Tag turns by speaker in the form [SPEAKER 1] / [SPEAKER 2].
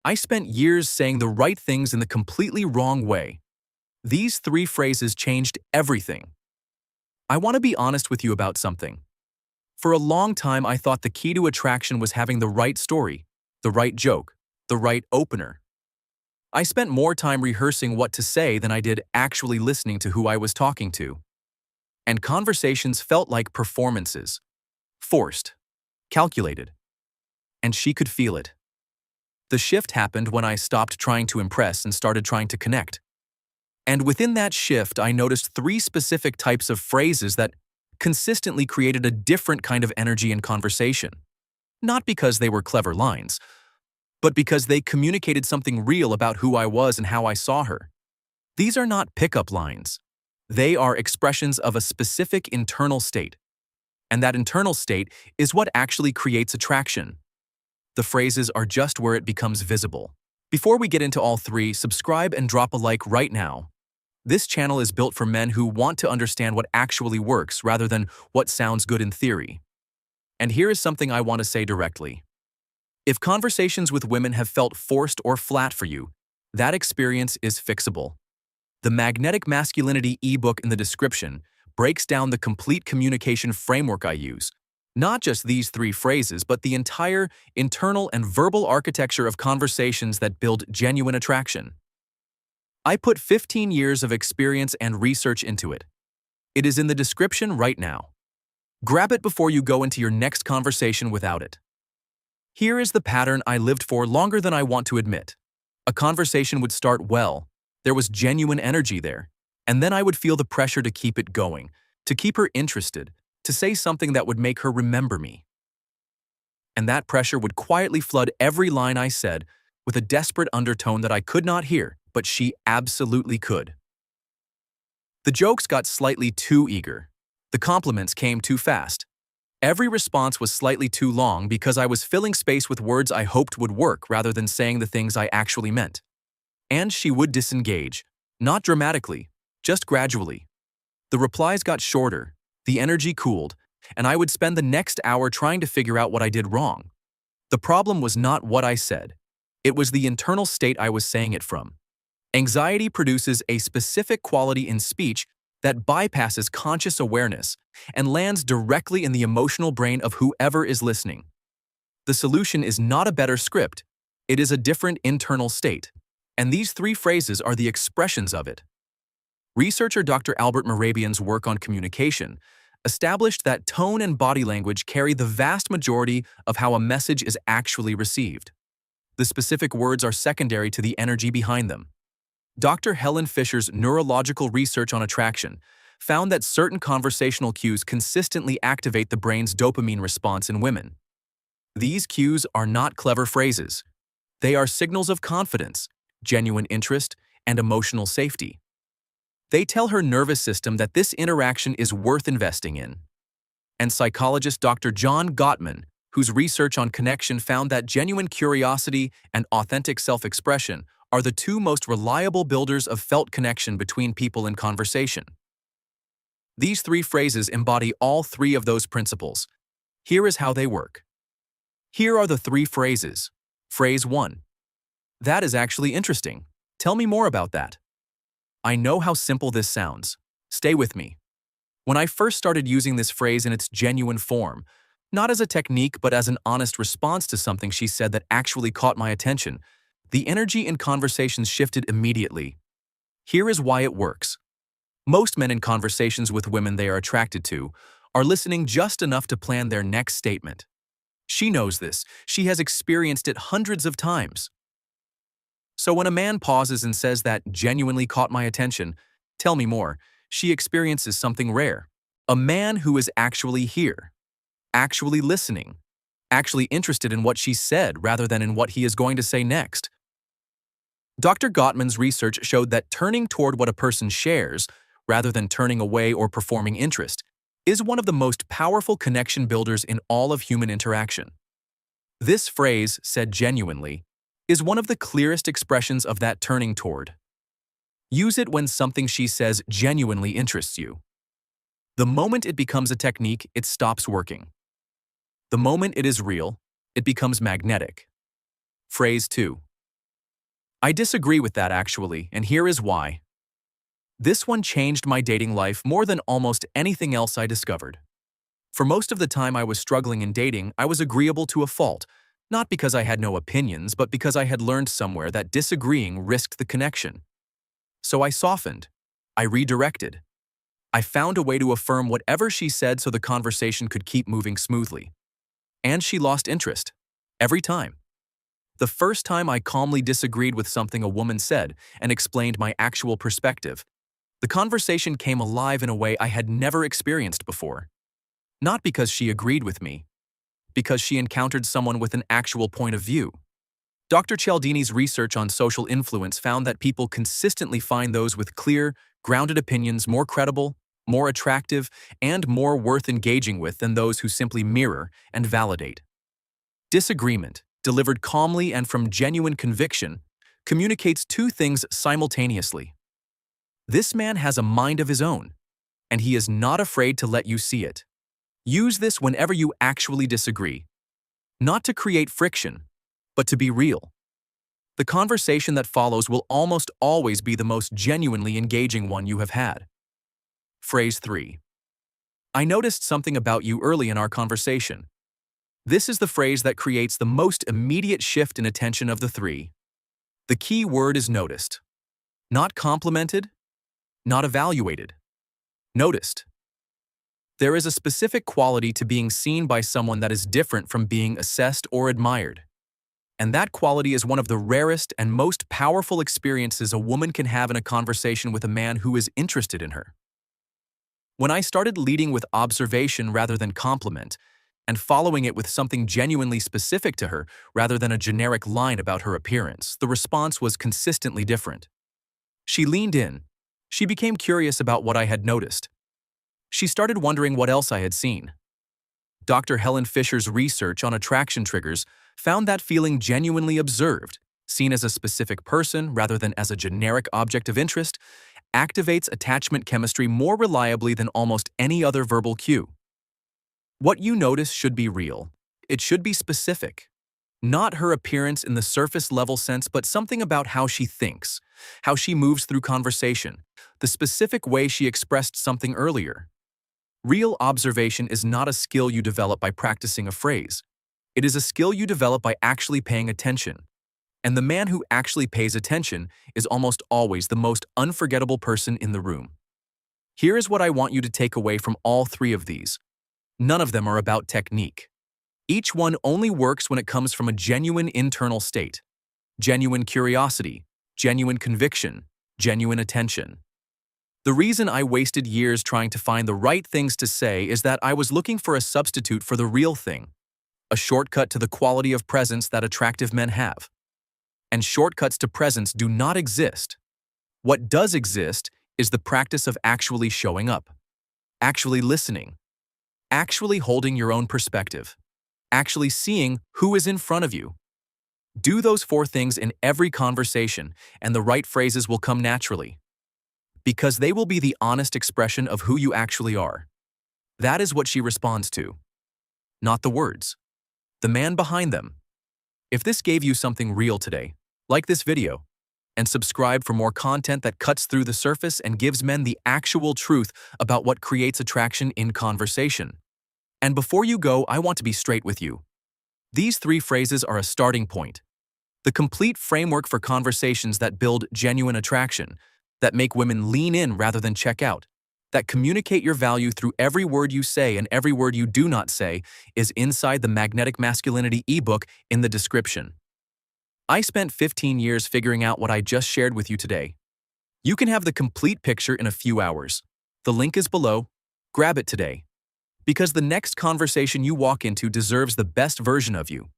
[SPEAKER 1] I spent years saying the right things in the completely wrong way. These three phrases changed everything. I want to be honest with you about something. For a long time, I thought the key to attraction was having the right story, the right joke, the right opener. I spent more time rehearsing what to say than I did actually listening to who I was talking to. And conversations felt like performances. Forced. Calculated. And she could feel it. The shift happened when I stopped trying to impress and started trying to connect. And within that shift, I noticed three specific types of phrases that consistently created a different kind of energy in conversation. Not because they were clever lines, but because they communicated something real about who I was and how I saw her. These are not pickup lines. They are expressions of a specific internal state. And that internal state is what actually creates attraction. The phrases are just where it becomes visible. Before we get into all three, subscribe and drop a like right now. This channel is built for men who want to understand what actually works rather than what sounds good in theory. And here is something I want to say directly. If conversations with women have felt forced or flat for you, that experience is fixable. The Magnetic Masculinity ebook in the description breaks down the complete communication framework I use. Not just these three phrases, but the entire internal and verbal architecture of conversations that build genuine attraction. I put 15 years of experience and research into it. It is in the description right now. Grab it before you go into your next conversation without it. Here is the pattern I lived for longer than I want to admit. A conversation would start well, there was genuine energy there, and then I would feel the pressure to keep it going, to keep her interested, to say something that would make her remember me. And that pressure would quietly flood every line I said with a desperate undertone that I could not hear, but she absolutely could. The jokes got slightly too eager. The compliments came too fast. Every response was slightly too long because I was filling space with words I hoped would work rather than saying the things I actually meant. And she would disengage, not dramatically, just gradually. The replies got shorter, the energy cooled, and I would spend the next hour trying to figure out what I did wrong. The problem was not what I said. It was the internal state I was saying it from. Anxiety produces a specific quality in speech that bypasses conscious awareness and lands directly in the emotional brain of whoever is listening. The solution is not a better script, it is a different internal state, and these three phrases are the expressions of it. Researcher Dr. Albert Mehrabian's work on communication established that tone and body language carry the vast majority of how a message is actually received. The specific words are secondary to the energy behind them. Dr. Helen Fisher's neurological research on attraction found that certain conversational cues consistently activate the brain's dopamine response in women. These cues are not clever phrases. They are signals of confidence, genuine interest, and emotional safety. They tell her nervous system that this interaction is worth investing in. And psychologist Dr. John Gottman, whose research on connection found that genuine curiosity and authentic self-expression are the two most reliable builders of felt connection between people in conversation. These three phrases embody all three of those principles. Here is how they work. Here are the three phrases. Phrase 1. That is actually interesting. Tell me more about that. I know how simple this sounds. Stay with me. When I first started using this phrase in its genuine form, not as a technique but as an honest response to something she said that actually caught my attention, the energy in conversations shifted immediately. Here is why it works. Most men in conversations with women they are attracted to are listening just enough to plan their next statement. She knows this. She has experienced it hundreds of times. So when a man pauses and says that genuinely caught my attention, tell me more, she experiences something rare. A man who is actually here, actually listening, actually interested in what she said rather than in what he is going to say next. Dr. Gottman's research showed that turning toward what a person shares, rather than turning away or performing interest, is one of the most powerful connection builders in all of human interaction. This phrase, said genuinely, is one of the clearest expressions of that turning toward. Use it when something she says genuinely interests you. The moment it becomes a technique, it stops working. The moment it is real, it becomes magnetic. Phrase 2. I disagree with that actually, and here is why. This one changed my dating life more than almost anything else I discovered. For most of the time I was struggling in dating, I was agreeable to a fault, not because I had no opinions, but because I had learned somewhere that disagreeing risked the connection. So I softened. I redirected. I found a way to affirm whatever she said so the conversation could keep moving smoothly. And she lost interest. Every time. The first time I calmly disagreed with something a woman said and explained my actual perspective, the conversation came alive in a way I had never experienced before. Not because she agreed with me, because she encountered someone with an actual point of view. Dr. Cialdini's research on social influence found that people consistently find those with clear, grounded opinions more credible, more attractive, and more worth engaging with than those who simply mirror and validate. Disagreement, delivered calmly and from genuine conviction, communicates two things simultaneously. This man has a mind of his own, and he is not afraid to let you see it. Use this whenever you actually disagree. Not to create friction, but to be real. The conversation that follows will almost always be the most genuinely engaging one you have had. Phrase 3. I noticed something about you early in our conversation. This is the phrase that creates the most immediate shift in attention of the three. The key word is noticed. Not complimented, not evaluated. Noticed. There is a specific quality to being seen by someone that is different from being assessed or admired. And that quality is one of the rarest and most powerful experiences a woman can have in a conversation with a man who is interested in her. When I started leading with observation rather than compliment, and following it with something genuinely specific to her rather than a generic line about her appearance, the response was consistently different. She leaned in. She became curious about what I had noticed. She started wondering what else I had seen. Dr. Helen Fisher's research on attraction triggers found that feeling genuinely observed, seen as a specific person rather than as a generic object of interest, activates attachment chemistry more reliably than almost any other verbal cue. What you notice should be real. It should be specific. Not her appearance in the surface-level sense, but something about how she thinks, how she moves through conversation, the specific way she expressed something earlier. Real observation is not a skill you develop by practicing a phrase. It is a skill you develop by actually paying attention. And the man who actually pays attention is almost always the most unforgettable person in the room. Here is what I want you to take away from all three of these. None of them are about technique. Each one only works when it comes from a genuine internal state. Genuine curiosity, genuine conviction, genuine attention. The reason I wasted years trying to find the right things to say is that I was looking for a substitute for the real thing, a shortcut to the quality of presence that attractive men have. And shortcuts to presence do not exist. What does exist is the practice of actually showing up, actually listening, actually holding your own perspective, actually seeing who is in front of you. Do those 4 things in every conversation, and the right phrases will come naturally. Because they will be the honest expression of who you actually are. That is what she responds to. Not the words. The man behind them. If this gave you something real today, like this video, and subscribe for more content that cuts through the surface and gives men the actual truth about what creates attraction in conversation. And before you go, I want to be straight with you. These 3 phrases are a starting point. The complete framework for conversations that build genuine attraction, that make women lean in rather than check out, that communicate your value through every word you say and every word you do not say, is inside the Magnetic Masculinity ebook in the description. I spent 15 years figuring out what I just shared with you today. You can have the complete picture in a few hours. The link is below. Grab it today. Because the next conversation you walk into deserves the best version of you.